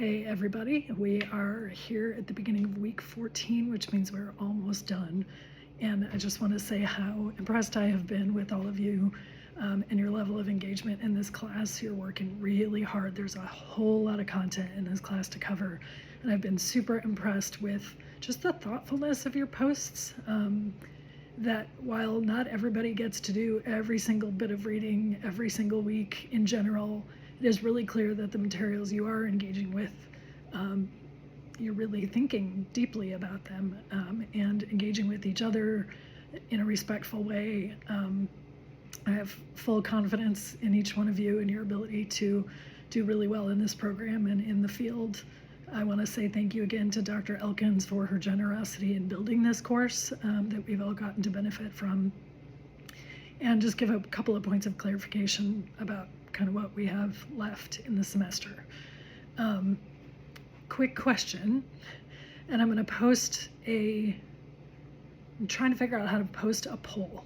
Hey everybody, we are here at the beginning of week 14, which means we're almost done. And I just want to say how impressed I have been with all of you and your level of engagement in this class. You're working really hard. There's a whole lot of content in this class to cover. And I've been super impressed with just the thoughtfulness of your posts. That while not everybody gets to do every single bit of reading every single week in general, it is really clear that the materials you are engaging with, you're really thinking deeply about them and engaging with each other in a respectful way. I have full confidence in each one of you and your ability to do really well in this program and in the field. I want to say thank you again to Dr. Elkins for her generosity in building this course that we've all gotten to benefit from. And just give a couple of points of clarification about kind of what we have left in the semester. Quick question, and I'm going to post I'm trying to figure out how to post a poll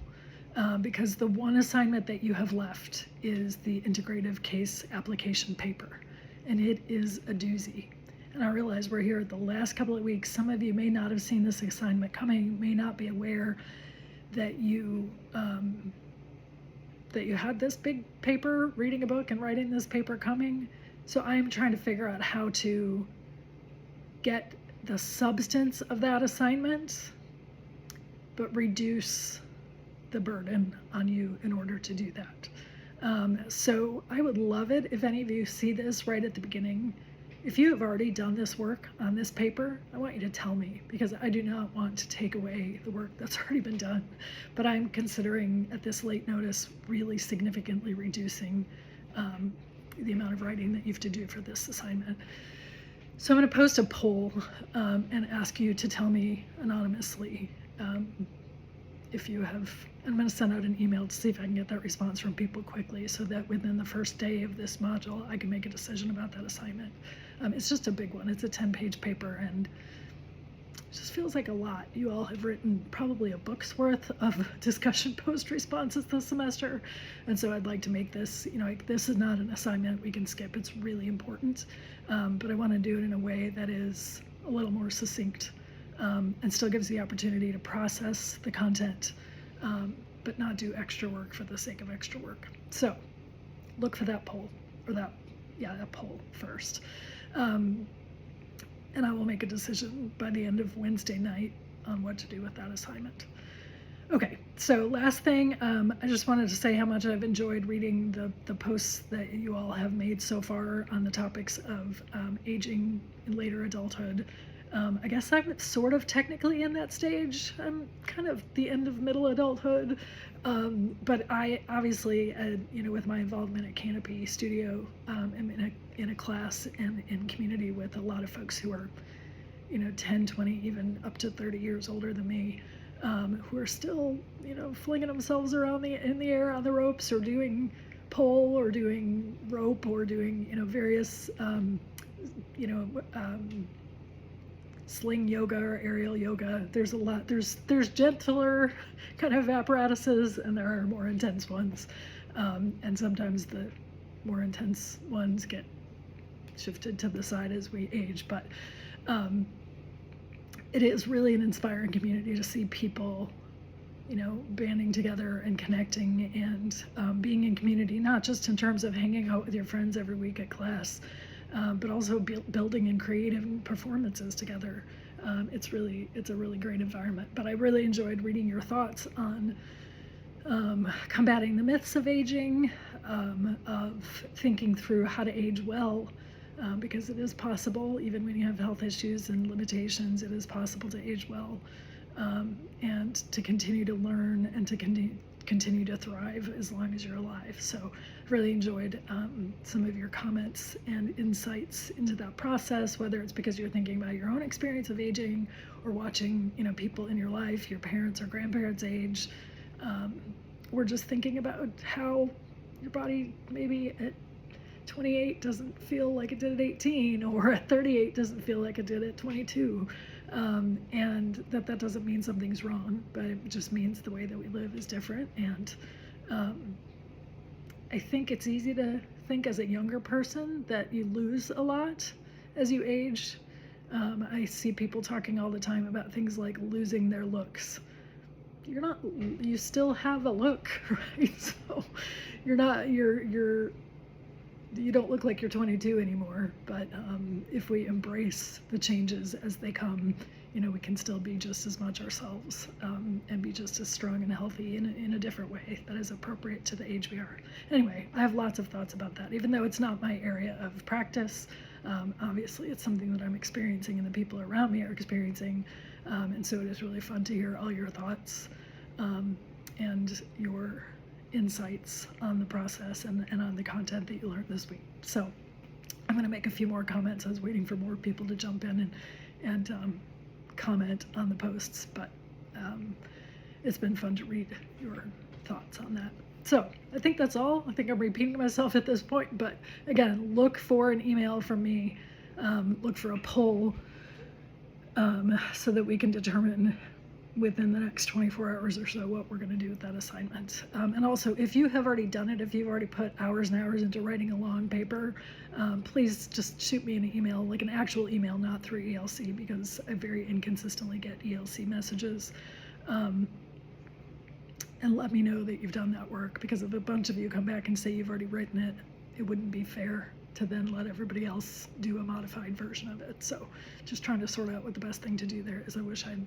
because the one assignment that you have left is the integrative case application paper, and it is a doozy. And I realize we're here at the last couple of weeks. Some of you may not have seen this assignment coming, may not be aware that you had this big paper, reading a book and writing this paper coming. So I'm trying to figure out how to get the substance of that assignment, but reduce the burden on you in order to do that. So I would love it if any of you see this right at the beginning. If you have already done this work on this paper, I want you to tell me, because I do not want to take away the work that's already been done. But I'm considering at this late notice really significantly reducing the amount of writing that you have to do for this assignment. So I'm going to post a poll and ask you to tell me anonymously if you have. I'm going to send out an email to see if I can get that response from people quickly so that within the first day of this module, I can make a decision about that assignment. It's just a big one. It's a 10-page paper and it just feels like a lot. You all have written probably a book's worth of discussion post responses this semester. And so I'd like to make this, this is not an assignment we can skip. It's really important. But I want to do it in a way that is a little more succinct and still gives the opportunity to process the content, but not do extra work for the sake of extra work. So look for that poll, or that poll first. And I will make a decision by the end of Wednesday night on what to do with that assignment. Okay, so last thing, I just wanted to say how much I've enjoyed reading the posts that you all have made so far on the topics of aging in later adulthood. I guess I'm sort of technically in that stage. I'm kind of the end of middle adulthood, but I obviously, with my involvement at Canopy Studio, am in a class and in community with a lot of folks who are, 10, 20, even up to 30 years older than me, who are still, flinging themselves around in the air on the ropes, or doing pole, or doing rope, or doing, various, sling yoga or aerial yoga. There's a lot. There's gentler kind of apparatuses, and there are more intense ones. And sometimes the more intense ones get shifted to the side as we age. But it is really an inspiring community to see people, banding together and connecting and being in community, not just in terms of hanging out with your friends every week at class, but also building and creating performances together. It's a really great environment. But I really enjoyed reading your thoughts on combating the myths of aging, of thinking through how to age well, because it is possible, even when you have health issues and limitations, it is possible to age well, and to continue to learn and to continue to thrive as long as you're alive. So I really enjoyed some of your comments and insights into that process, whether it's because you're thinking about your own experience of aging, or watching people in your life, your parents or grandparents age, or just thinking about how your body maybe at 28 doesn't feel like it did at 18, or at 38 doesn't feel like it did at 22. And that doesn't mean something's wrong, but it just means the way that we live is different. And I think it's easy to think as a younger person that you lose a lot as you age. I see people talking all the time about things like losing their looks. You're not, you still have a look, right? So you're not, you don't look like you're 22 anymore. But if we embrace the changes as they come, we can still be just as much ourselves, and be just as strong and healthy in a different way that is appropriate to the age we are. Anyway, I have lots of thoughts about that, even though it's not my area of practice. Obviously, it's something that I'm experiencing and the people around me are experiencing. And so it is really fun to hear all your thoughts, and your insights on the process and on the content that you learned this week. So I'm going to make a few more comments. I was waiting for more people to jump in and comment on the posts, but it's been fun to read your thoughts on that. So I think that's all. I think I'm repeating myself at this point, but again, look for an email from me, look for a poll, so that we can determine within the next 24 hours or so what we're going to do with that assignment. And also, if you have already done it, if you've already put hours and hours into writing a long paper, please just shoot me an email, like an actual email, not through ELC, because I very inconsistently get ELC messages. And let me know that you've done that work, because if a bunch of you come back and say you've already written it, it wouldn't be fair to then let everybody else do a modified version of it. So just trying to sort out what the best thing to do there is. I wish I'd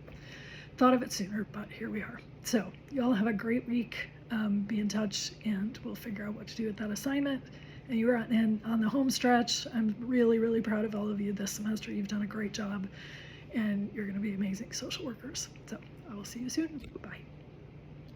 thought of it sooner, but here we are. So you all have a great week. Be in touch and we'll figure out what to do with that assignment. And you are on the home stretch. I'm really, really proud of all of you this semester. You've done a great job and you're going to be amazing social workers. So I will see you soon. Bye.